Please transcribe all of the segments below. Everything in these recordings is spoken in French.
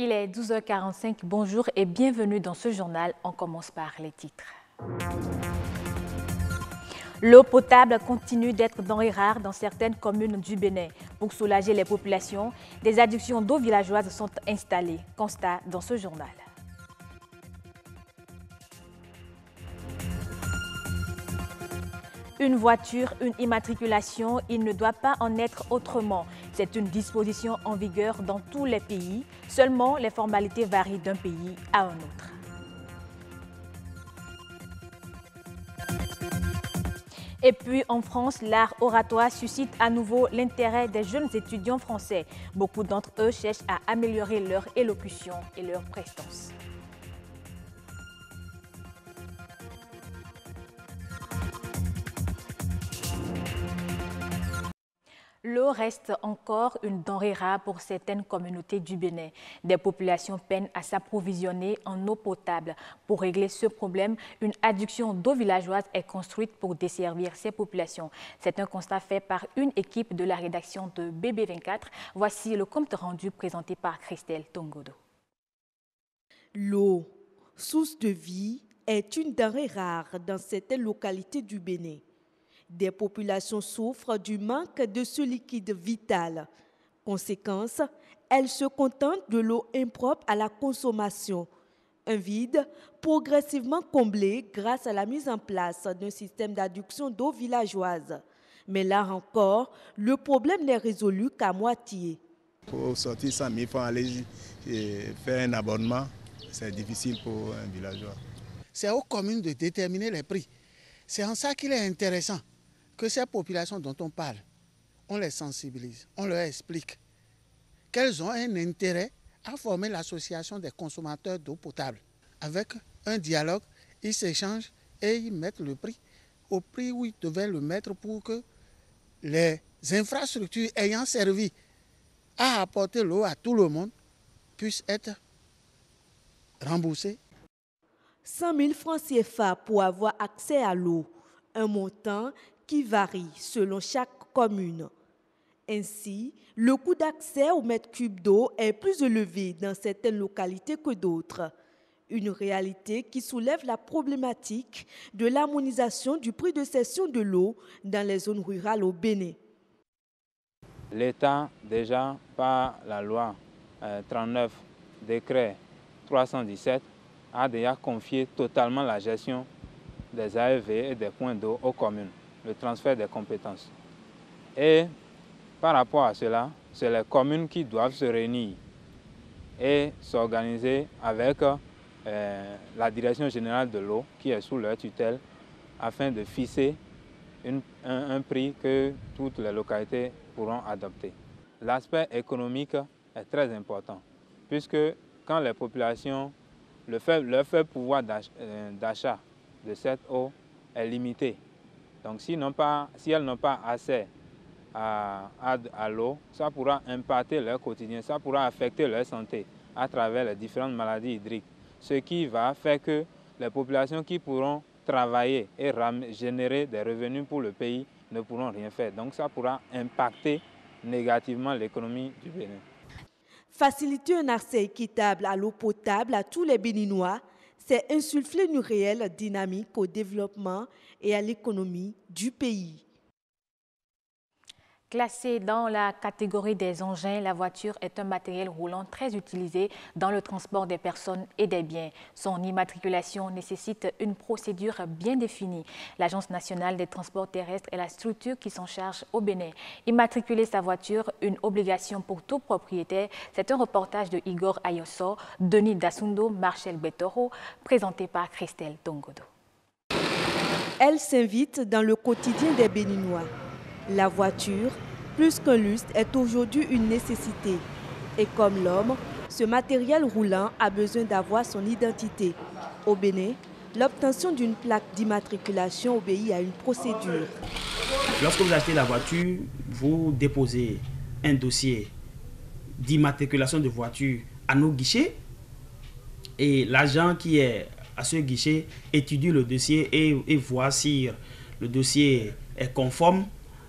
Il est 12h45, bonjour et bienvenue dans ce journal. On commence par les titres. L'eau potable continue d'être denrée rare dans certaines communes du Bénin. Pour soulager les populations, des adductions d'eau villageoises sont installées. Constat dans ce journal. Une voiture, une immatriculation, il ne doit pas en être autrement. C'est une disposition en vigueur dans tous les pays. Seulement, les formalités varient d'un pays à un autre. Et puis en France, l'art oratoire suscite à nouveau l'intérêt des jeunes étudiants français. Beaucoup d'entre eux cherchent à améliorer leur élocution et leur prestance. L'eau reste encore une denrée rare pour certaines communautés du Bénin. Des populations peinent à s'approvisionner en eau potable. Pour régler ce problème, une adduction d'eau villageoise est construite pour desservir ces populations. C'est un constat fait par une équipe de la rédaction de BB24. Voici le compte rendu présenté par Christelle Tongodo. L'eau, source de vie, est une denrée rare dans certaines localités du Bénin. Des populations souffrent du manque de ce liquide vital. Conséquence, elles se contentent de l'eau impropre à la consommation. Un vide progressivement comblé grâce à la mise en place d'un système d'adduction d'eau villageoise. Mais là encore, le problème n'est résolu qu'à moitié. Pour sortir 100 000 francs, aller faire un abonnement, c'est difficile pour un villageois. C'est aux communes de déterminer les prix. C'est en ça qu'il est intéressant que ces populations dont on parle, on les sensibilise, on leur explique qu'elles ont un intérêt à former l'association des consommateurs d'eau potable. Avec un dialogue, ils s'échangent et ils mettent le prix au prix où ils devaient le mettre pour que les infrastructures ayant servi à apporter l'eau à tout le monde puissent être remboursées. 100 000 francs CFA pour avoir accès à l'eau, un montant qui varie selon chaque commune. Ainsi, le coût d'accès au mètre cube d'eau est plus élevé dans certaines localités que d'autres. Une réalité qui soulève la problématique de l'harmonisation du prix de cession de l'eau dans les zones rurales au Bénin. L'État, déjà par la loi 39, décret 317, a déjà confié totalement la gestion des AEV et des points d'eau aux communes, le transfert des compétences. Et par rapport à cela, c'est les communes qui doivent se réunir et s'organiser avec la Direction générale de l'eau qui est sous leur tutelle afin de fixer un prix que toutes les localités pourront adopter. L'aspect économique est très important puisque quand les populations, leur faible pouvoir d'achat de cette eau est limité. Donc si elles n'ont pas accès à l'eau, ça pourra impacter leur quotidien, ça pourra affecter leur santé à travers les différentes maladies hydriques. Ce qui va faire que les populations qui pourront travailler et générer des revenus pour le pays ne pourront rien faire. Donc ça pourra impacter négativement l'économie du Bénin. Faciliter un accès équitable à l'eau potable à tous les Béninois, c'est insuffler une réelle dynamique au développement et à l'économie du pays. Classée dans la catégorie des engins, la voiture est un matériel roulant très utilisé dans le transport des personnes et des biens. Son immatriculation nécessite une procédure bien définie. L'Agence nationale des transports terrestres est la structure qui s'en charge au Bénin. Immatriculer sa voiture, une obligation pour tout propriétaire. C'est un reportage de Igor Ayosso, Denis Dassundo, Marcel Betoro, présenté par Christelle Tongodo. Elle s'invite dans le quotidien des Béninois. La voiture, plus qu'un luxe, est aujourd'hui une nécessité. Et comme l'homme, ce matériel roulant a besoin d'avoir son identité. Au Bénin, l'obtention d'une plaque d'immatriculation obéit à une procédure. Lorsque vous achetez la voiture, vous déposez un dossier d'immatriculation de voiture à nos guichets Et l'agent qui est à ce guichet étudie le dossier et voit si le dossier est conforme.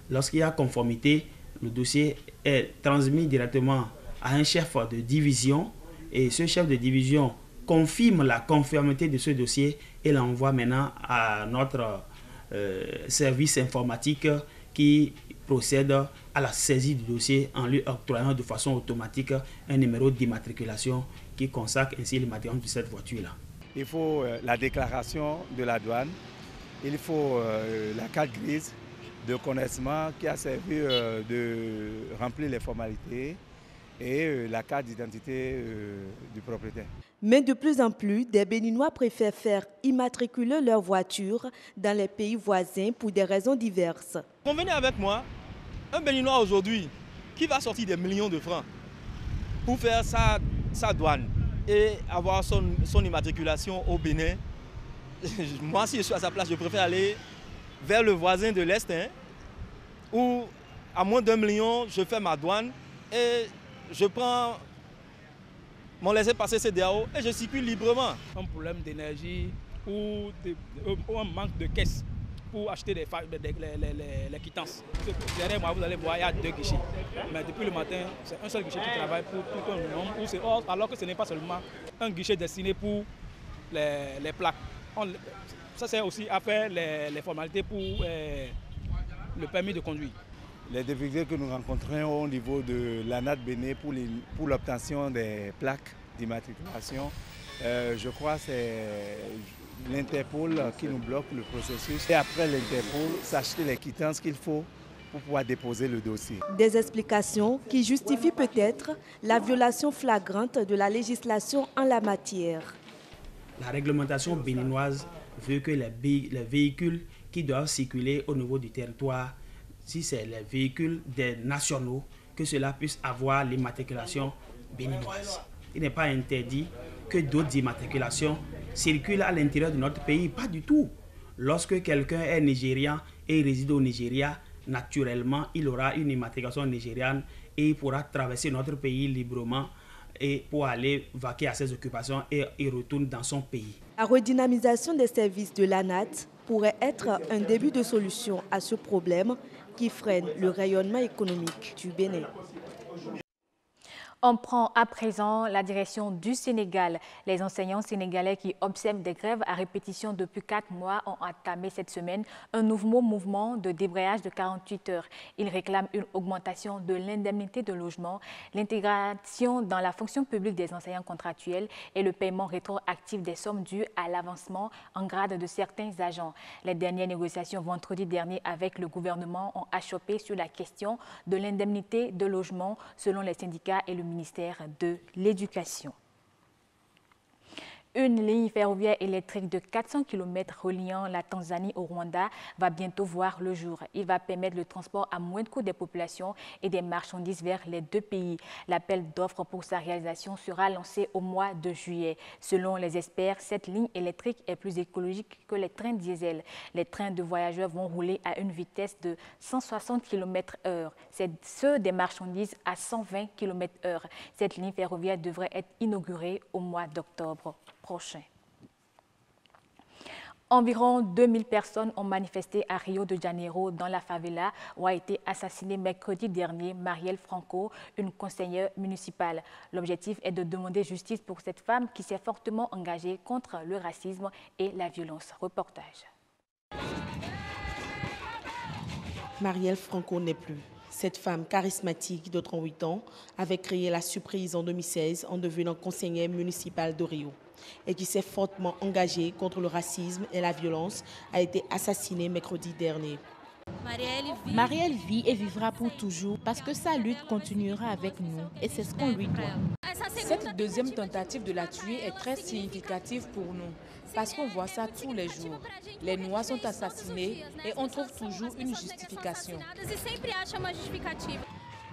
Lorsqu'il y a conformité, le dossier est transmis directement à un chef de division et ce chef de division confirme la conformité de ce dossier et l'envoie maintenant à notre service informatique qui procède à la saisie du dossier en lui octroyant de façon automatique un numéro d'immatriculation qui consacre ainsi l'immatriculation de cette voiture-là. Il faut la déclaration de la douane, il faut la carte grise de connaissement qui a servi de remplir les formalités et la carte d'identité du propriétaire. Mais de plus en plus, des Béninois préfèrent faire immatriculer leur voiture dans les pays voisins pour des raisons diverses. Convenez avec moi, un Béninois aujourd'hui qui va sortir des millions de francs pour faire sa douane et avoir son immatriculation au Bénin, moi si je suis à sa place, je préfère aller vers le voisin de l'Est, où à moins d'1 million, je fais ma douane et je prends mon laissez-passer CEDEAO et je circule librement. Un problème d'énergie ou un manque de caisse pour acheter les quittances. Derrière moi, vous allez voir, il y a 2 guichets. Mais depuis le matin, c'est un seul guichet qui travaille pour tout un nombre, alors que ce n'est pas seulement un guichet destiné pour les plaques. Ça sert aussi à faire les formalités pour le permis de conduire. Les difficultés que nous rencontrons au niveau de l'ANAT Bénin pour l'obtention des plaques d'immatriculation, je crois que c'est l'Interpol qui nous bloque le processus. Et après l'Interpol, s'acheter les quittances qu'il faut pour pouvoir déposer le dossier. Des explications qui justifient peut-être la violation flagrante de la législation en la matière. La réglementation béninoise veut que les véhicules qui doivent circuler au niveau du territoire, si c'est les véhicules des nationaux, que cela puisse avoir l'immatriculation béninoise. Il n'est pas interdit que d'autres immatriculations circulent à l'intérieur de notre pays, pas du tout. Lorsque quelqu'un est nigérian et réside au Nigeria, naturellement, il aura une immatriculation nigériane et il pourra traverser notre pays librement et pour aller vaquer à ses occupations et il retourne dans son pays. La redynamisation des services de l'ANAT pourrait être un début de solution à ce problème qui freine le rayonnement économique du Bénin. On prend à présent la direction du Sénégal. Les enseignants sénégalais qui observent des grèves à répétition depuis 4 mois ont entamé cette semaine un nouveau mouvement de débrayage de 48 heures. Ils réclament une augmentation de l'indemnité de logement, l'intégration dans la fonction publique des enseignants contractuels et le paiement rétroactif des sommes dues à l'avancement en grade de certains agents. Les dernières négociations vendredi dernier avec le gouvernement ont achoppé sur la question de l'indemnité de logement selon les syndicats et le ministère de l'Éducation. Une ligne ferroviaire électrique de 400 km reliant la Tanzanie au Rwanda va bientôt voir le jour. Il va permettre le transport à moindre coût des populations et des marchandises vers les 2 pays. L'appel d'offres pour sa réalisation sera lancé au mois de juillet. Selon les experts, cette ligne électrique est plus écologique que les trains diesel. Les trains de voyageurs vont rouler à une vitesse de 160 km/h. C'est ceux des marchandises à 120 km/h. Cette ligne ferroviaire devrait être inaugurée au mois d'octobre prochain. Environ 2000 personnes ont manifesté à Rio de Janeiro dans la favela où a été assassinée mercredi dernier Marielle Franco, une conseillère municipale. L'objectif est de demander justice pour cette femme qui s'est fortement engagée contre le racisme et la violence. Reportage. Marielle Franco n'est plus. Cette femme charismatique de 38 ans avait créé la surprise en 2016 en devenant conseillère municipale de Rio et qui s'est fortement engagée contre le racisme et la violence a été assassinée mercredi dernier. Marielle vit et vivra pour toujours parce que sa lutte continuera avec nous et c'est ce qu'on lui doit. Cette deuxième tentative de la tuer est très significative pour nous parce qu'on voit ça tous les jours. Les Noirs sont assassinés et on trouve toujours une justification.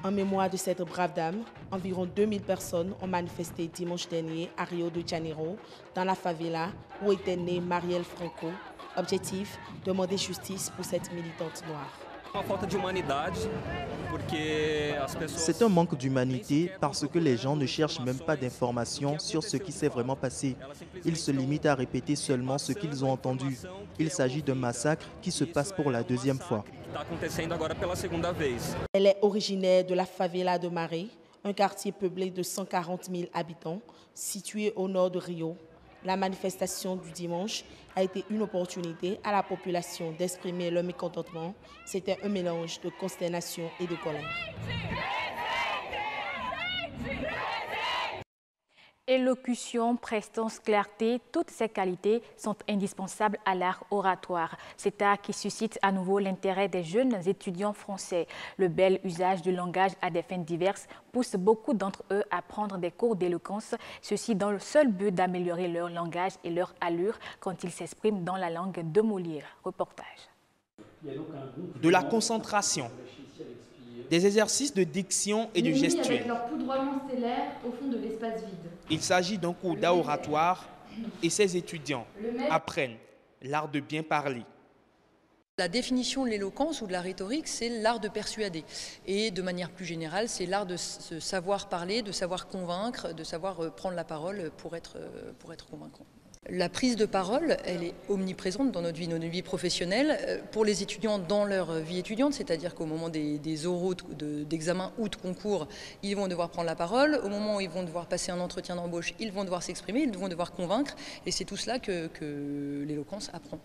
En mémoire de cette brave dame, environ 2000 personnes ont manifesté dimanche dernier à Rio de Janeiro, dans la favela où était née Marielle Franco. Objectif, demander justice pour cette militante noire. Uma falta de humanidade C'est un manque d'humanité parce que les gens ne cherchent même pas d'informations sur ce qui s'est vraiment passé. Ils se limitent à répéter seulement ce qu'ils ont entendu. Il s'agit d'un massacre qui se passe pour la deuxième fois. Elle est originaire de la favela de Maré, un quartier peuplé de 140 000 habitants, situé au nord de Rio. La manifestation du dimanche a été une opportunité à la population d'exprimer leur mécontentement. C'était un mélange de consternation et de colère. Élocution, prestance, clarté, toutes ces qualités sont indispensables à l'art oratoire. Cet art qui suscite à nouveau l'intérêt des jeunes étudiants français. Le bel usage du langage à des fins diverses pousse beaucoup d'entre eux à prendre des cours d'éloquence, ceci dans le seul but d'améliorer leur langage et leur allure quand ils s'expriment dans la langue de Molière. Reportage. De la concentration, des exercices de diction et de gestuelle. Avec leur poudroiement stellaire au fond de l'espace vide. Il s'agit d'un cours d'oratoire et ces étudiants apprennent l'art de bien parler. La définition de l'éloquence ou de la rhétorique, c'est l'art de persuader. Et de manière plus générale, c'est l'art de savoir parler, de savoir convaincre, de savoir prendre la parole pour être convaincant. La prise de parole, elle est omniprésente dans notre vie professionnelle. Pour les étudiants dans leur vie étudiante, c'est-à-dire qu'au moment des oraux d'examen ou de concours, ils vont devoir prendre la parole. Au moment où ils vont devoir passer un entretien d'embauche, ils vont devoir s'exprimer, ils vont devoir convaincre. Et c'est tout cela que l'éloquence apprend.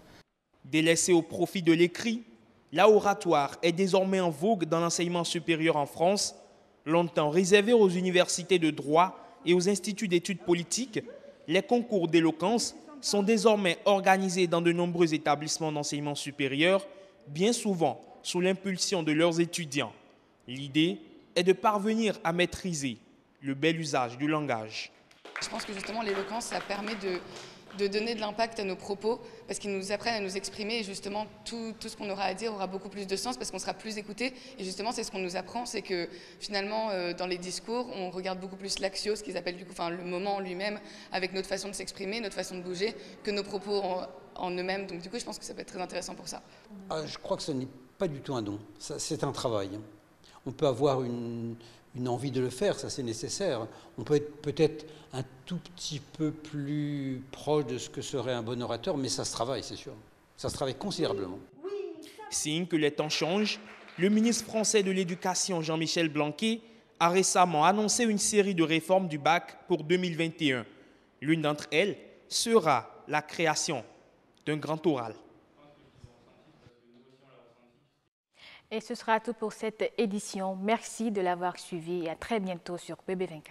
Délaissé au profit de l'écrit, l'oratoire est désormais en vogue dans l'enseignement supérieur en France, longtemps réservé aux universités de droit et aux instituts d'études politiques. Les concours d'éloquence sont désormais organisés dans de nombreux établissements d'enseignement supérieur, bien souvent sous l'impulsion de leurs étudiants. L'idée est de parvenir à maîtriser le bel usage du langage. Je pense que justement l'éloquence, ça permet de donner de l'impact à nos propos, parce qu'ils nous apprennent à nous exprimer et justement tout ce qu'on aura à dire aura beaucoup plus de sens parce qu'on sera plus écouté. Et justement c'est ce qu'on nous apprend, c'est que finalement dans les discours on regarde beaucoup plus l'axio, ce qu'ils appellent du coup, le moment en lui-même, avec notre façon de s'exprimer, notre façon de bouger, que nos propos en eux-mêmes. Donc du coup je pense que ça peut être très intéressant pour ça. Je crois que ce n'est pas du tout un don, c'est un travail. On peut avoir une envie de le faire, ça c'est nécessaire. On peut être peut-être un tout petit peu plus proche de ce que serait un bon orateur, mais ça se travaille, c'est sûr. Ça se travaille considérablement. Signe que les temps changent, le ministre français de l'Éducation, Jean-Michel Blanquer, a récemment annoncé une série de réformes du bac pour 2021. L'une d'entre elles sera la création d'un grand oral. Et ce sera tout pour cette édition. Merci de l'avoir suivi et à très bientôt sur BB24.